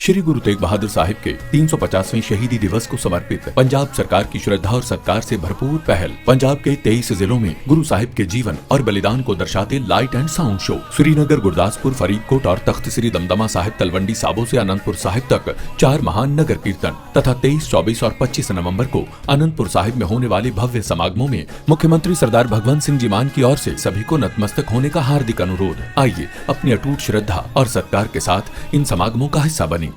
श्री गुरु तेग बहादुर साहिब के 350वें शहीदी दिवस को समर्पित पंजाब सरकार की श्रद्धा और सत्कार से भरपूर पहल। पंजाब के 23 जिलों में गुरु साहिब के जीवन और बलिदान को दर्शाते light and sound show Srinagar, Gurdaspur, Faridkot और तख्त श्री दमदमा साहिब, तलवंडी साबो से अनंतपुर साहिब तक 4 महान नगर कीर्तन तथा 23, 24 और 25 नवम्बर को अनंतपुर साहिब में होने वाले भव्य समागमों में मुख्यमंत्री सरदार भगवंत सिंह जी मान की ओर से सभी को नतमस्तक होने का हार्दिक अनुरोध। आइए अपनी अटूट श्रद्धा और सत्कार के साथ इन समागमों का हिस्सा बने।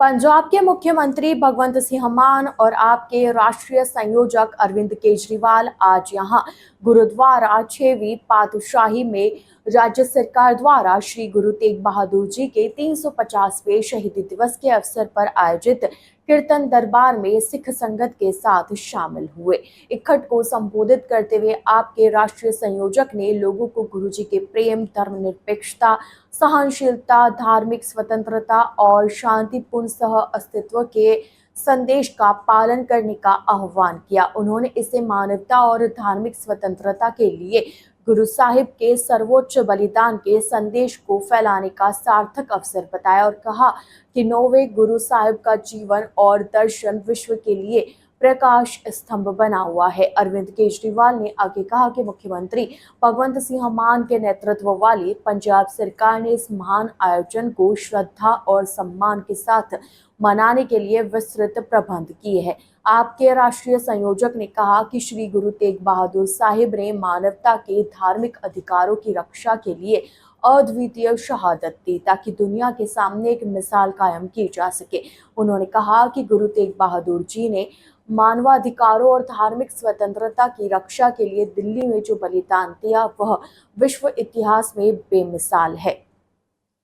पंजाब के मुख्यमंत्री भगवंत सिंह मान और आपके राष्ट्रीय संयोजक अरविंद केजरीवाल आज यहां गुरुद्वारा 6वीं पातशाही में राज्य सरकार द्वारा श्री गुरु तेग बहादुर जी के 350वें शहीदी दिवस के अवसर पर आयोजित कीर्तन दरबार में सिख संगत के साथ शामिल हुए। इकट्ठ को संबोधित करते हुए आपके राष्ट्रीय संयोजक ने लोगों को गुरु जी के प्रेम, धर्मनिरपेक्षता, सहनशीलता, धार्मिक स्वतंत्रता और शांतिपूर्ण सह अस्तित्व के संदेश का पालन करने का आह्वान किया। उन्होंने इसे मानवता और धार्मिक स्वतंत्रता के लिए गुरु साहिब के सर्वोच्च बलिदान के संदेश को फैलाने का सार्थक अवसर बताया और कहा कि 9वें गुरु साहिब का जीवन और दर्शन विश्व के लिए प्रकाश स्तंभ बना हुआ है। अरविंद केजरीवाल ने आगे कहा कि मुख्यमंत्री भगवंत सिंह मान के नेतृत्व वाली पंजाब सरकार ने इस महान आयोजन को श्रद्धा और सम्मान के साथ मनाने के लिए विस्तृत प्रबंध किए हैं। आपके राष्ट्रीय संयोजक ने कहा कि श्री गुरु तेग बहादुर साहिब ने मानवता के धार्मिक अधिकारों की रक्षा के लिए अद्वितीय शहादत दी ताकि दुनिया के सामने एक मिसाल कायम की जा सके। उन्होंने कहा कि गुरु तेग बहादुर जी ने मानवाधिकारों और धार्मिक स्वतंत्रता की रक्षा के लिए दिल्ली में जो बलिदान दिया वह विश्व इतिहास में बेमिसाल है।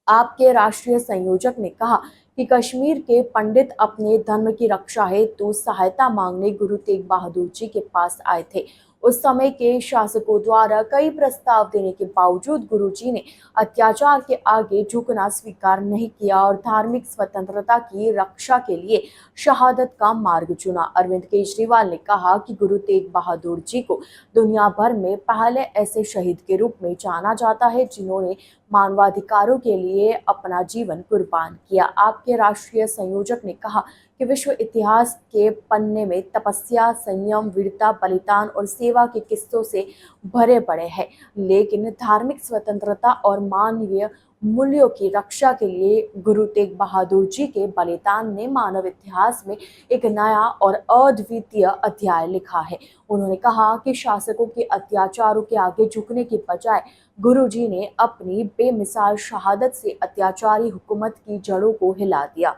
आपके राष्ट्रीय संयोजक ने कहा कि कश्मीर के पंडित अपने धर्म की रक्षा हेतु सहायता मांगने गुरु तेग बहादुर जी के पास आए थे। उस समय के शासकों द्वारा कई प्रस्ताव देने के बावजूद गुरु जी ने अत्याचार के आगे झुकना स्वीकार नहीं किया और धार्मिक स्वतंत्रता की रक्षा के लिए शहादत का मार्ग चुना। अरविंद केजरीवाल ने कहा कि गुरु तेग बहादुर जी को दुनिया भर में पहले ऐसे शहीद के रूप में जाना जाता है जिन्होंने मानवाधिकारों के लिए अपना जीवन कुर्बान किया। आपके राष्ट्रीय संयोजक ने कहा कि विश्व इतिहास के पन्ने में तपस्या, संयम, वीरता, बलिदान और सेवा के किस्सों से भरे पड़े हैं, लेकिन धार्मिक स्वतंत्रता और मानवीय मूल्यों की रक्षा के लिए गुरु तेग बहादुर जी के बलिदान ने मानव इतिहास में एक नया और अद्वितीय अध्याय लिखा है। उन्होंने कहा कि शासकों के अत्याचारों के आगे झुकने की बजाय गुरु जी ने अपनी बेमिसाल शहादत से अत्याचारी हुकूमत की जड़ों को हिला दिया।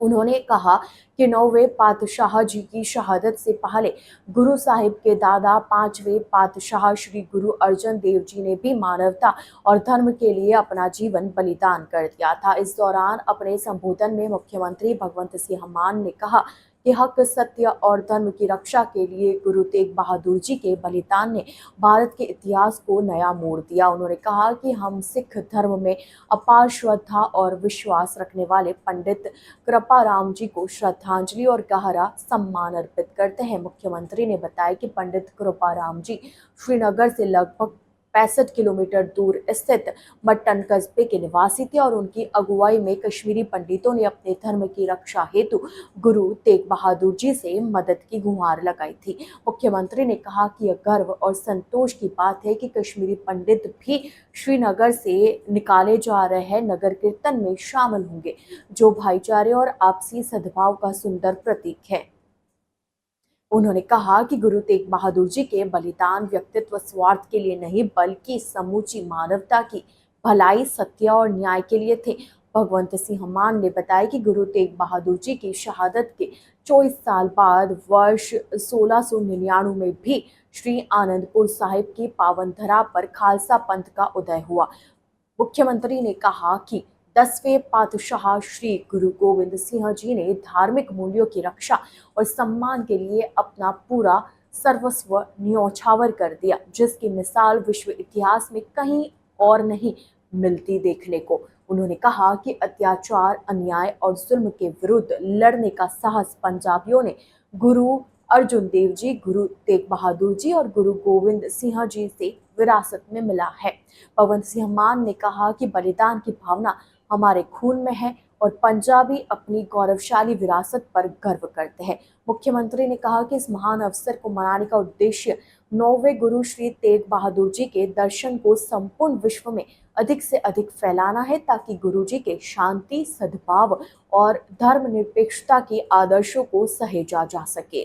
उन्होंने कहा कि 9वें पातशाह जी की शहादत से पहले गुरु साहिब के दादा 5वें पातशाह श्री गुरु अर्जन देव जी ने भी मानवता और धर्म के लिए अपना जीवन बलिदान कर दिया था। इस दौरान अपने संबोधन में मुख्यमंत्री भगवंत सिंह मान ने कहा कि हक, सत्य और धर्म की रक्षा के लिए गुरु तेग बहादुर जी के बलिदान ने भारत के इतिहास को नया मोड़ दिया। उन्होंने कहा कि हम सिख धर्म में अपार श्रद्धा और विश्वास रखने वाले पंडित कृपाराम जी को श्रद्धांजलि और गहरा सम्मान अर्पित करते हैं। मुख्यमंत्री ने बताया कि पंडित कृपाराम जी श्रीनगर से लगभग 65 किलोमीटर दूर स्थित मट्टन कस्बे के निवासी थे और उनकी अगुवाई में कश्मीरी पंडितों ने अपने धर्म की रक्षा हेतु गुरु तेग बहादुर जी से मदद की गुहार लगाई थी। मुख्यमंत्री ने कहा कि यह गर्व और संतोष की बात है कि कश्मीरी पंडित भी श्रीनगर से निकाले जा रहे नगर कीर्तन में शामिल होंगे, जो भाईचारे और आपसी सद्भाव का सुंदर प्रतीक है। उन्होंने कहा कि गुरु तेग बहादुर जी के बलिदान व्यक्तित्व स्वार्थ के लिए नहीं बल्कि समूची मानवता की भलाई, सत्य और न्याय के लिए थे। भगवंत सिंह मान ने बताया कि गुरु तेग बहादुर जी की शहादत के 24 साल बाद वर्ष 1699 में भी श्री आनंदपुर साहिब की पावन धरा पर खालसा पंथ का उदय हुआ। मुख्यमंत्री ने कहा कि 10वें पातशाह श्री गुरु गोविंद सिंह जी ने धार्मिक मूल्यों की रक्षा और सम्मान के लिए अपना पूरा सर्वस्व न्यौछावर कर दिया, जिसकी मिसाल विश्व इतिहास में कहीं और नहीं मिलती देखने को। उन्होंने कहा कि अत्याचार, अन्याय और जुल्म के विरुद्ध लड़ने का साहस पंजाबियों ने गुरु अर्जुन देव जी, गुरु तेग बहादुर जी और गुरु गोविंद सिंह जी से विरासत में मिला है। भगवंत सिंह मान ने कहा कि बलिदान की भावना हमारे खून में है और पंजाबी अपनी गौरवशाली विरासत पर गर्व करते हैं। मुख्यमंत्री ने कहा कि इस महान अवसर को मनाने का उद्देश्य 9वें गुरु श्री तेग बहादुर जी के दर्शन को संपूर्ण विश्व में अधिक से अधिक फैलाना है, ताकि गुरु जी के शांति, सद्भाव और धर्मनिरपेक्षता के आदर्शों को सहेजा जा सके।